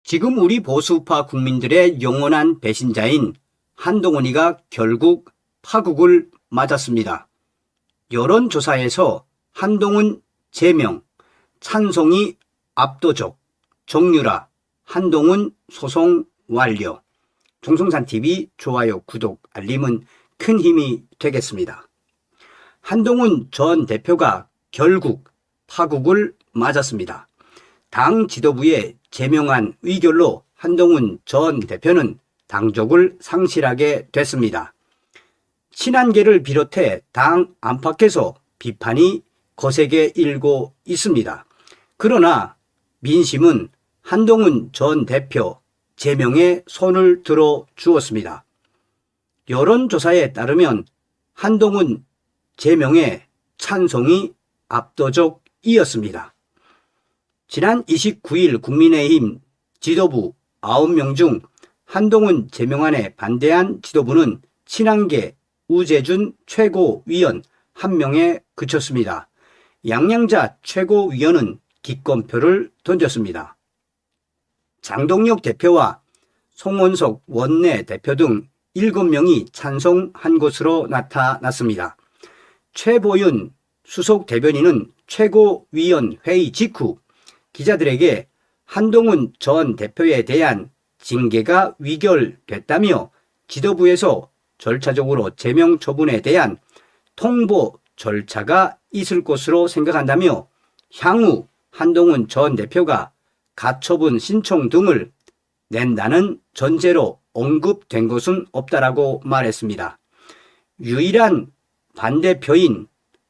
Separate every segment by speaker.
Speaker 1: 지금 우리 보수파 국민들의 영원한 배신자인 한동훈이가 결국 파국을 맞았습니다. 여론조사에서 한동훈 제명, 찬성이 압도적, 정유라, 한동훈 소송 완료. 종성산TV 좋아요, 구독, 알림은 큰 힘이 되겠습니다. 한동훈 전 대표가 결국 파국을 맞았습니다. 당 지도부의 제명안 의결로 한동훈 전 대표는 당적을 상실하게 됐습니다. 친한계를 비롯해 당 안팎에서 비판이 거세게 일고 있습니다. 그러나 민심은 한동훈 전 대표 제명에 손을 들어 주었습니다. 여론조사에 따르면 한동훈 제명에 찬성이 압도적이었습니다. 지난 29일 국민의힘 지도부 9명 중 한동훈 제명안에 반대한 지도부는 친한계 우재준 최고위원 1명에 그쳤습니다. 양양자 최고위원은 기권표를 던졌습니다. 장동혁 대표와 송원석 원내대표 등 7명이 찬성한 것으로 나타났습니다. 최보윤 수석 대변인은 최고위원 회의 직후 기자들에게 한동훈 전 대표에 대한 징계가 위결됐다며 지도부에서 절차적으로 제명 처분에 대한 통보 절차가 있을 것으로 생각한다며 향후 한동훈 전 대표가 가처분 신청 등을 낸다는 전제로 언급된 것은 없다라고 말했습니다. 유일한 반대표인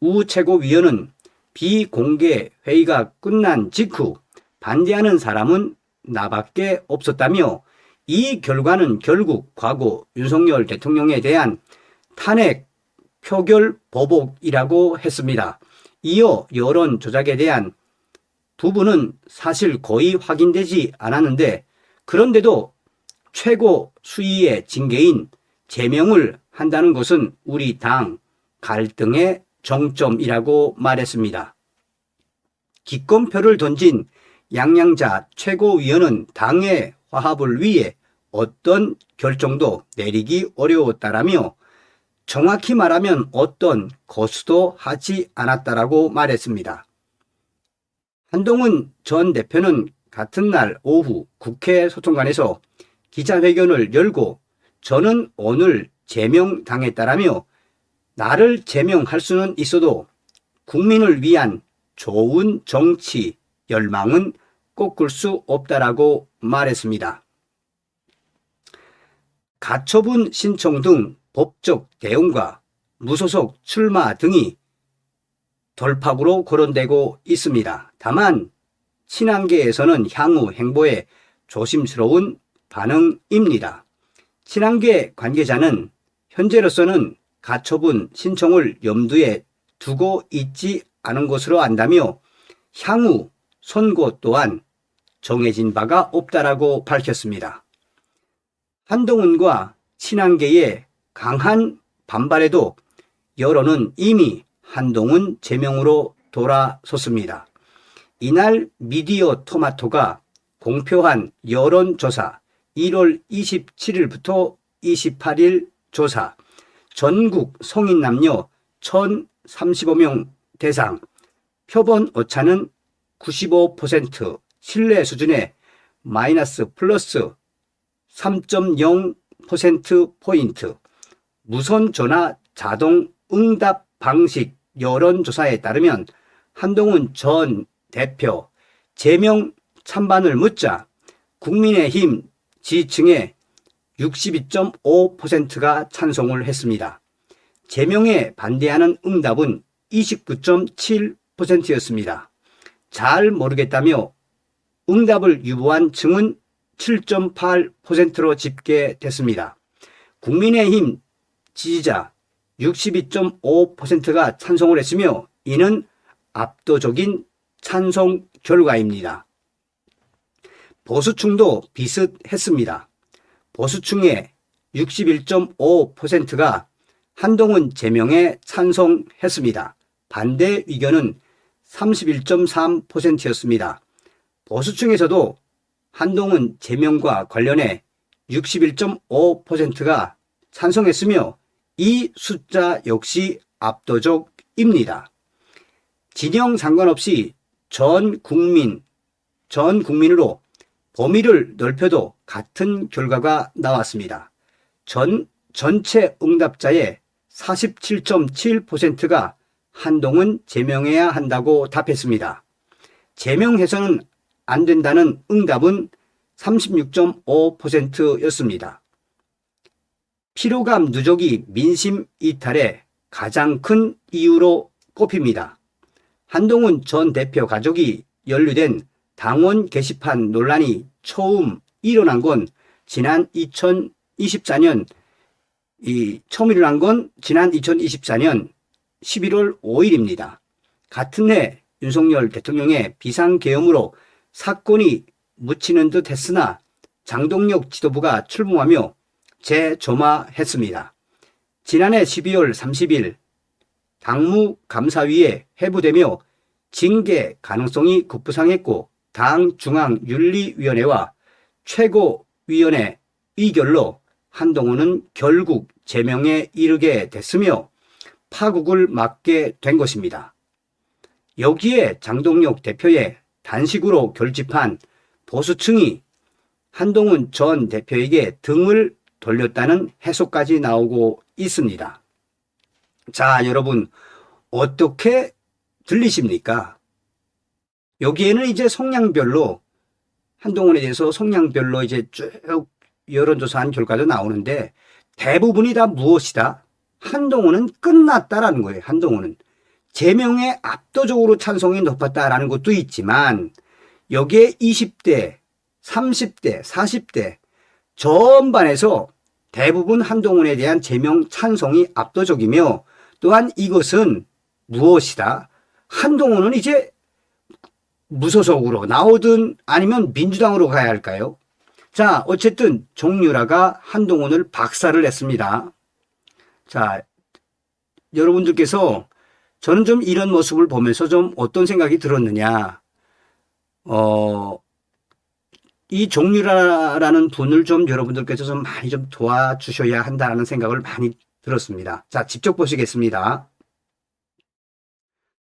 Speaker 1: 우 최고위원은 비공개 회의가 끝난 직후 반대하는 사람은 나밖에 없었다며 이 결과는 결국 과거 윤석열 대통령에 대한 탄핵 표결 보복이라고 했습니다. 이어 여론 조작에 대한 부분은 사실 거의 확인되지 않았는데 그런데도 최고 수위의 징계인 제명을 한다는 것은 우리 당 갈등의 정점이라고 말했습니다. 기권표를 던진 양양자 최고위원은 당의 화합을 위해 어떤 결정도 내리기 어려웠다라며 정확히 말하면 어떤 거수도 하지 않았다라고 말했습니다. 한동훈 전 대표는 같은 날 오후 국회 소통관에서 기자회견을 열고 저는 오늘 제명당했다라며 나를 제명할 수는 있어도 국민을 위한 좋은 정치 열망은 꺾을 수 없다라고 말했습니다. 가처분 신청 등 법적 대응과 무소속 출마 등이 돌파구로 거론되고 있습니다. 다만 친한계에서는 향후 행보에 조심스러운 반응입니다. 친한계 관계자는 현재로서는 가처분 신청을 염두에 두고 있지 않은 것으로 안다며 향후 선고 또한 정해진 바가 없다라고 밝혔습니다. 한동훈과 친한계의 강한 반발에도 여론은 이미 한동훈 제명으로 돌아섰습니다. 이날 미디어 토마토가 공표한 여론조사 1월 27일부터 28일 조사 전국 성인 남녀 1,035명 대상 표본 오차는 95% 신뢰 수준의 마이너스 플러스 3.0%포인트 무선 전화 자동 응답 방식 여론조사에 따르면 한동훈 전 대표 제명 찬반을 묻자 국민의힘 지지층의 62.5%가 찬성을 했습니다. 제명에 반대하는 응답은 29.7%였습니다. 잘 모르겠다며 응답을 유보한 층은 7.8%로 집계됐습니다. 국민의힘 지지자 62.5%가 찬성을 했으며 이는 압도적인 찬성 결과입니다. 보수층도 비슷했습니다. 보수층의 61.5%가 한동훈 제명에 찬성했습니다. 반대 의견은 31.3%였습니다. 보수층에서도 한동훈 제명과 관련해 61.5%가 찬성했으며 이 숫자 역시 압도적입니다. 진영 상관없이 전 국민으로 범위를 넓혀도 같은 결과가 나왔습니다. 전체 응답자의 47.7%가 한동훈 제명해야 한다고 답했습니다. 제명해서는 안 된다는 응답은 36.5%였습니다. 피로감 누적이 민심 이탈의 가장 큰 이유로 꼽힙니다. 한동훈 전 대표 가족이 연루된 당원 게시판 논란이 처음 일어난 건 지난 2024년 지난 2024년 11월 5일입니다. 같은 해 윤석열 대통령의 비상계엄으로 사건이 묻히는 듯 했으나 장동혁 지도부가 출범하며 재점화했습니다. 지난해 12월 30일 당무감사위에 회부되며 징계 가능성이 급부상했고 당 중앙윤리위원회와 최고위원회 의결로 한동훈은 결국 제명에 이르게 됐으며 파국을 맞게 된 것입니다. 여기에 장동혁 대표의 단식으로 결집한 보수층이 한동훈 전 대표에게 등을 돌렸다는 해석까지 나오고 있습니다. 자, 여러분 어떻게 들리십니까? 여기에는 이제 성향별로 한동훈에 대해서 성향별로 이제 쭉 여론조사한 결과도 나오는데 대부분이 다 무엇이다? 한동훈은 끝났다라는 거예요. 한동훈은 제명에 압도적으로 찬성이 높았다라는 것도 있지만 여기에 20대, 30대, 40대 전반에서 대부분 한동훈에 대한 제명 찬성이 압도적이며 또한 이것은 무엇이다? 한동훈은 이제 무소속으로 나오든 아니면 민주당으로 가야 할까요? 자, 어쨌든 정유라가 한동훈을 박살을 냈습니다. 자, 여러분들께서 저는 좀 이런 모습을 보면서 좀 어떤 생각이 들었느냐. 이 정유라라는 분을 좀 여러분들께서 좀 많이 좀 도와주셔야 한다는 생각을 많이 들었습니다. 자, 직접 보시겠습니다.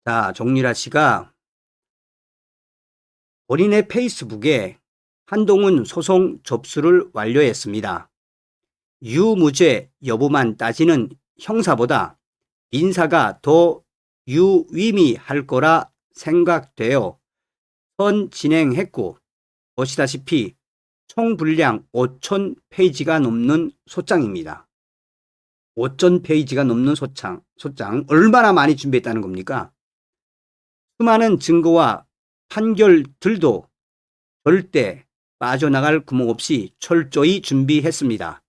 Speaker 1: 자, 정유라 씨가 본인의 페이스북에 한동훈 소송 접수를 완료했습니다. 유무죄 여부만 따지는 형사보다 민사가 더 유의미할 거라 생각되어 선 진행했고 보시다시피 총 분량 5,000페이지가 넘는 소장입니다. 5,000페이지가 넘는 소장 얼마나 많이 준비했다는 겁니까? 수많은 증거와 판결들도 절대 빠져나갈 구멍 없이 철저히 준비했습니다.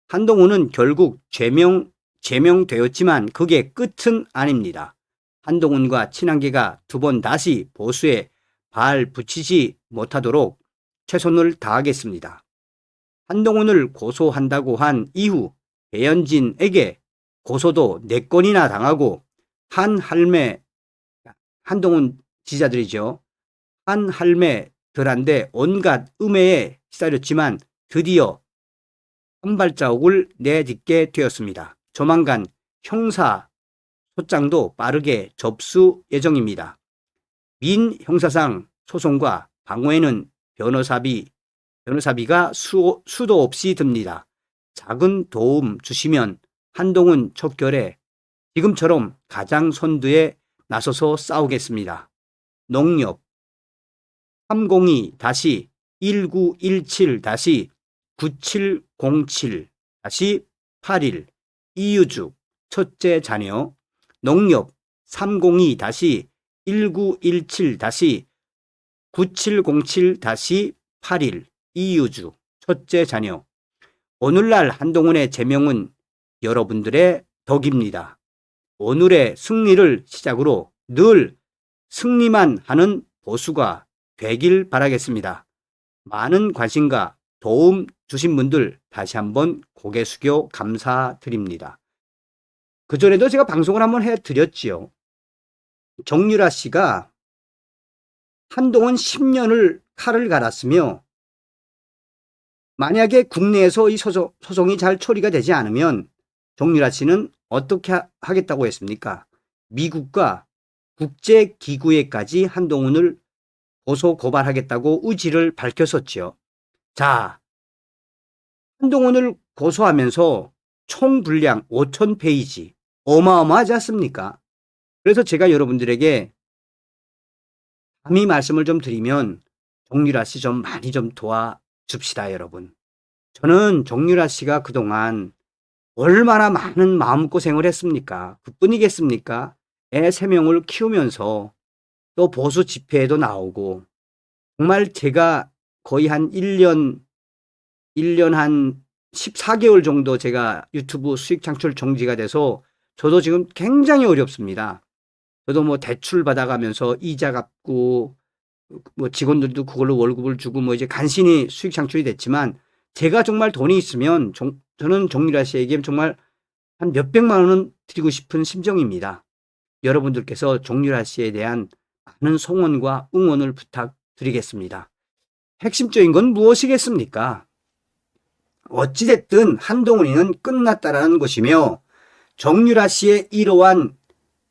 Speaker 1: 한동훈은 결국 제명되었지만 그게 끝은 아닙니다. 한동훈과 친한계가 두 번 다시 보수에 발 붙이지 못하도록 최선을 다하겠습니다. 한동훈을 고소한다고 한 이후 배현진에게 고소도 4건이나 당하고 한동훈 지지자들이죠. 한 할매들한테 온갖 음해에 시달렸지만 드디어 한 발자국을 내딛게 되었습니다. 조만간 형사 소장도 빠르게 접수 예정입니다. 민형사상 소송과 방어에는 변호사비가 수도 없이 듭니다. 작은 도움 주시면 한동훈 척결에 지금처럼 가장 선두에 나서서 싸우겠습니다. 농협 302-1707-9707-81 이유주 첫째 자녀 농협 302-1917-9707-81 이유주 첫째 자녀 오늘날 한동훈의 제명은 여러분들의 덕입니다. 오늘의 승리를 시작으로 늘 승리만 하는 보수가 되길 바라겠습니다. 많은 관심과 도움 주신 분들 다시 한번 고개 숙여 감사드립니다. 그전에도 제가 방송을 한번 해드렸지요. 정유라 씨가 한동훈 10년을 칼을 갈았으며 만약에 국내에서 이 소송이 잘 처리가 되지 않으면 정유라 씨는 어떻게 하겠다고 했습니까? 미국과 국제기구에까지 한동훈을 고소 고발하겠다고 의지를 밝혔었지요. 자, 한동훈을 고소하면서 총 분량 5,000페이지 어마어마하지 않습니까? 그래서 제가 여러분들에게 감히 말씀을 좀 드리면 정유라 씨 좀 많이 좀 도와줍시다, 여러분. 저는 정유라 씨가 그동안 얼마나 많은 마음고생을 했습니까? 그뿐이겠습니까? 애 3명을 키우면서 또 보수 집회에도 나오고 정말 제가 거의 한 1년 한 14개월 정도 제가 유튜브 수익 창출 정지가 돼서 저도 지금 굉장히 어렵습니다. 저도 뭐 대출 받아가면서 이자 갚고 뭐 직원들도 그걸로 월급을 주고 뭐 이제 간신히 수익 창출이 됐지만 제가 정말 돈이 있으면 저는 정유라 씨에게 정말 한 몇백만 원은 드리고 싶은 심정입니다. 여러분들께서 정유라 씨에 대한 많은 성원과 응원을 부탁드리겠습니다. 핵심적인 건 무엇이겠습니까? 어찌됐든 한동훈이는 끝났다라는 것이며 정유라 씨의 이러한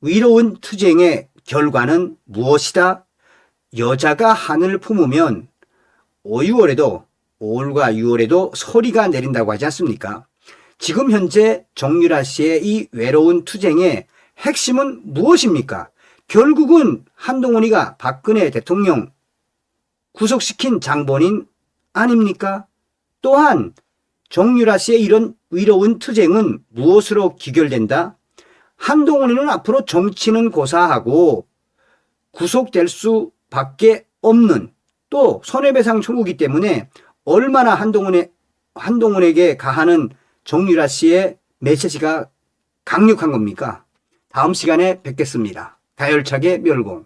Speaker 1: 위로운 투쟁의 결과는 무엇이다? 여자가 한을 품으면 5월과 6월에도 소리가 내린다고 하지 않습니까? 지금 현재 정유라 씨의 이 외로운 투쟁의 핵심은 무엇입니까? 결국은 한동훈이가 박근혜 대통령 구속시킨 장본인 아닙니까? 또한 정유라 씨의 이런 위로운 투쟁은 무엇으로 귀결된다? 한동훈이는 앞으로 정치는 고사하고 구속될 수밖에 없는 또 손해배상 청구기 때문에 얼마나 한동훈에게 가하는 정유라 씨의 메시지가 강력한 겁니까? 다음 시간에 뵙겠습니다. 다혈차게 멸공.